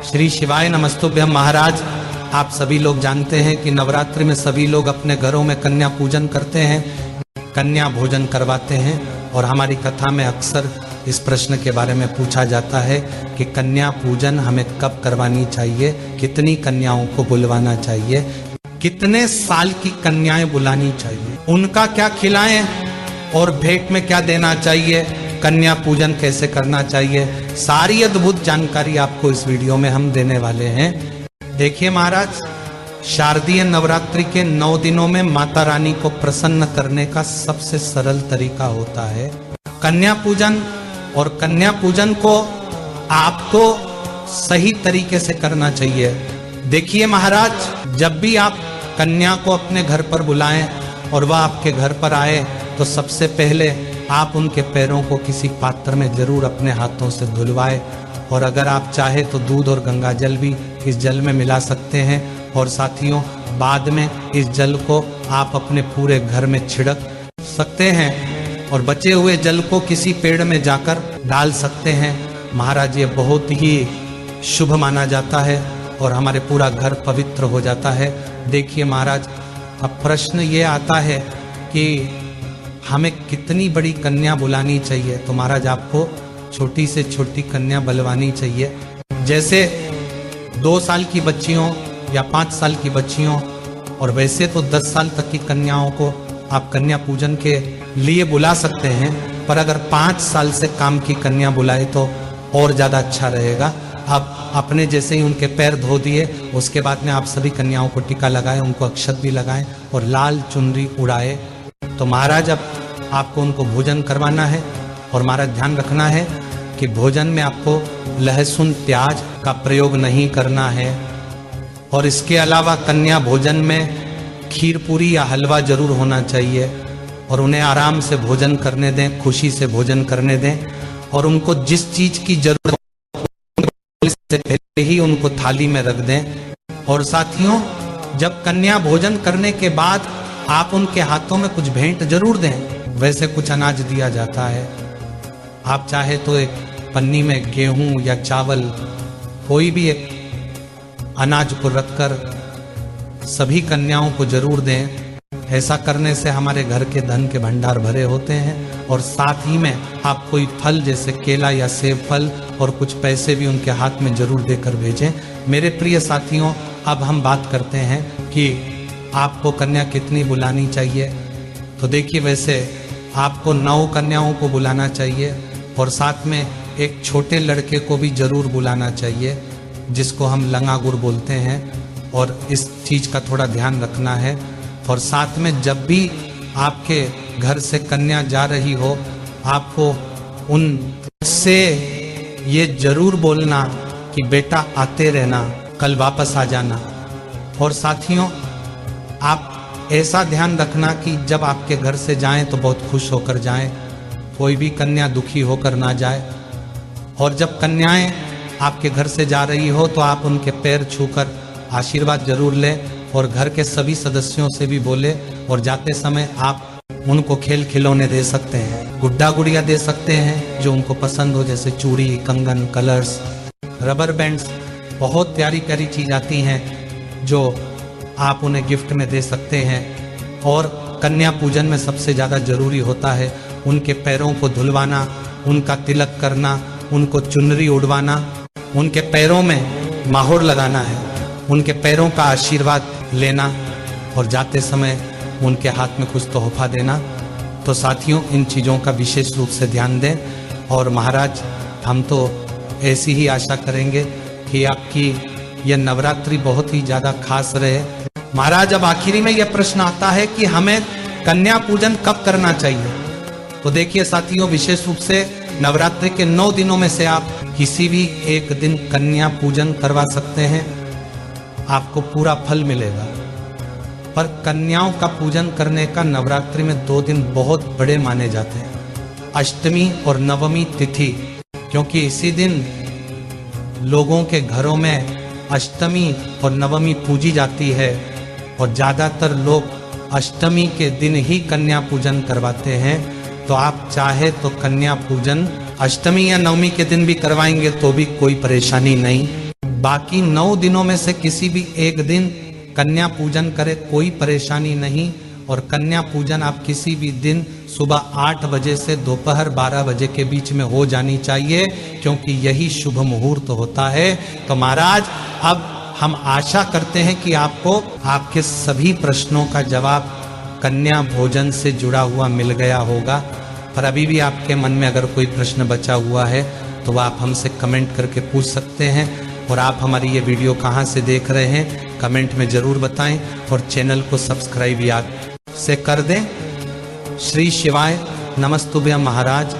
श्री शिवाय नमस्तुभ्यम। महाराज, आप सभी लोग जानते हैं कि नवरात्रि में सभी लोग अपने घरों में कन्या पूजन करते हैं, कन्या भोजन करवाते हैं। और हमारी कथा में अक्सर इस प्रश्न के बारे में पूछा जाता है कि कन्या पूजन हमें कब करवानी चाहिए, कितनी कन्याओं को बुलवाना चाहिए, कितने साल की कन्याएं बुलानी चाहिए, उनका क्या खिलाएं और भेंट में क्या देना चाहिए, कन्या पूजन कैसे करना चाहिए, सारी अद्भुत जानकारी आपको इस वीडियो में हम देने वाले हैं। देखिए महाराज, शारदीय नवरात्रि के 9 दिनों में माता रानी को प्रसन्न करने का सबसे सरल तरीका होता है कन्या पूजन। और कन्या पूजन को आपको सही तरीके से करना चाहिए। देखिए महाराज, जब भी आप कन्या को अपने घर पर बुलाएं और वह आपके घर पर आए तो सबसे पहले आप उनके पैरों को किसी पात्र में जरूर अपने हाथों से धुलवाएं। और अगर आप चाहे तो दूध और गंगा जल भी इस जल में मिला सकते हैं। और साथियों, बाद में इस जल को आप अपने पूरे घर में छिड़क सकते हैं और बचे हुए जल को किसी पेड़ में जाकर डाल सकते हैं। महाराज, ये बहुत ही शुभ माना जाता है और हमारे पूरा घर पवित्र हो जाता है। देखिए महाराज, अब प्रश्न ये आता है कि हमें कितनी बड़ी कन्या बुलानी चाहिए। तो महाराज, आपको छोटी से छोटी कन्या बुलवानी चाहिए। जैसे 2 साल की बच्चियों या 5 साल की बच्चियों, और वैसे तो 10 साल तक की कन्याओं को आप कन्या पूजन के लिए बुला सकते हैं, पर अगर 5 साल से काम की कन्या बुलाए तो और ज़्यादा अच्छा रहेगा। आप अपने जैसे ही उनके पैर धो दिए, उसके बाद में आप सभी कन्याओं को टीका लगाएं, उनको अक्षत भी लगाएं और लाल चुनरी उड़ाए। तो महाराज, अब आपको उनको भोजन करवाना है। और महाराज, ध्यान रखना है कि भोजन में आपको लहसुन प्याज का प्रयोग नहीं करना है। और इसके अलावा कन्या भोजन में खीर पूरी या हलवा जरूर होना चाहिए। और उन्हें आराम से भोजन करने दें, खुशी से भोजन करने दें। और उनको जिस चीज की जरूरत से पहले ही उनको थाली में रख दें। और साथियों, जब कन्या भोजन करने के बाद आप उनके हाथों में कुछ भेंट जरूर दें। वैसे कुछ अनाज दिया जाता है, आप चाहे तो एक पन्नी में गेहूं या चावल, कोई भी एक अनाज को रखकर सभी कन्याओं को जरूर दें। ऐसा करने से हमारे घर के धन के भंडार भरे होते हैं। और साथ ही में आप कोई फल जैसे केला या सेब फल और कुछ पैसे भी उनके हाथ में जरूर देकर भेजें। मेरे प्रिय साथियों, अब हम बात करते हैं कि आपको कन्या कितनी बुलानी चाहिए। तो देखिए, वैसे आपको 9 कन्याओं को बुलाना चाहिए और साथ में एक छोटे लड़के को भी जरूर बुलाना चाहिए, जिसको हम लंगागुर बोलते हैं। और इस चीज का थोड़ा ध्यान रखना है। और साथ में जब भी आपके घर से कन्या जा रही हो, आपको उनसे ये जरूर बोलना कि बेटा आते रहना, कल वापस आ जाना। और साथियों, आप ऐसा ध्यान रखना कि जब आपके घर से जाएं तो बहुत खुश होकर जाएं, कोई भी कन्या दुखी होकर ना जाए। और जब कन्याएं आपके घर से जा रही हो तो आप उनके पैर छूकर आशीर्वाद जरूर लें और घर के सभी सदस्यों से भी बोले। और जाते समय आप उनको खेल खिलौने दे सकते हैं, गुड्डा गुड़िया दे सकते हैं जो उनको पसंद हो, जैसे चूड़ी, कंगन, कलर्स, रबर बैंड्स, बहुत प्यारी प्यारी चीज आती हैं जो आप उन्हें गिफ्ट में दे सकते हैं। और कन्या पूजन में सबसे ज़्यादा जरूरी होता है उनके पैरों को धुलवाना, उनका तिलक करना, उनको चुनरी उड़वाना, उनके पैरों में माहौर लगाना है, उनके पैरों का आशीर्वाद लेना और जाते समय उनके हाथ में कुछ तोहफा देना। तो साथियों, इन चीज़ों का विशेष रूप से ध्यान दें। और महाराज, हम तो ऐसी ही आशा करेंगे कि आपकी यह नवरात्रि बहुत ही ज़्यादा खास रहे। महाराज, अब आखिरी में यह प्रश्न आता है कि हमें कन्या पूजन कब करना चाहिए। तो देखिए साथियों, विशेष रूप से नवरात्रि के 9 दिनों में से आप किसी भी एक दिन कन्या पूजन करवा सकते हैं, आपको पूरा फल मिलेगा। पर कन्याओं का पूजन करने का नवरात्रि में 2 दिन बहुत बड़े माने जाते हैं, अष्टमी और नवमी तिथि, क्योंकि इसी दिन लोगों के घरों में अष्टमी और नवमी पूजी जाती है। और ज़्यादातर लोग अष्टमी के दिन ही कन्या पूजन करवाते हैं। तो आप चाहे तो कन्या पूजन अष्टमी या नवमी के दिन भी करवाएंगे तो भी कोई परेशानी नहीं। बाकी 9 दिनों में से किसी भी एक दिन कन्या पूजन करे, कोई परेशानी नहीं। और कन्या पूजन आप किसी भी दिन सुबह 8 बजे से दोपहर 12 बजे के बीच में हो जानी चाहिए, क्योंकि यही शुभ मुहूर्त होता है। तो महाराज अब हम आशा करते हैं कि आपको आपके सभी प्रश्नों का जवाब कन्या भोजन से जुड़ा हुआ मिल गया होगा। पर अभी भी आपके मन में अगर कोई प्रश्न बचा हुआ है तो आप हमसे कमेंट करके पूछ सकते हैं। और आप हमारी ये वीडियो कहाँ से देख रहे हैं कमेंट में ज़रूर बताएं, और चैनल को सब्सक्राइब याद से कर दें। श्री शिवाय नमस्तुभ्यं महाराज।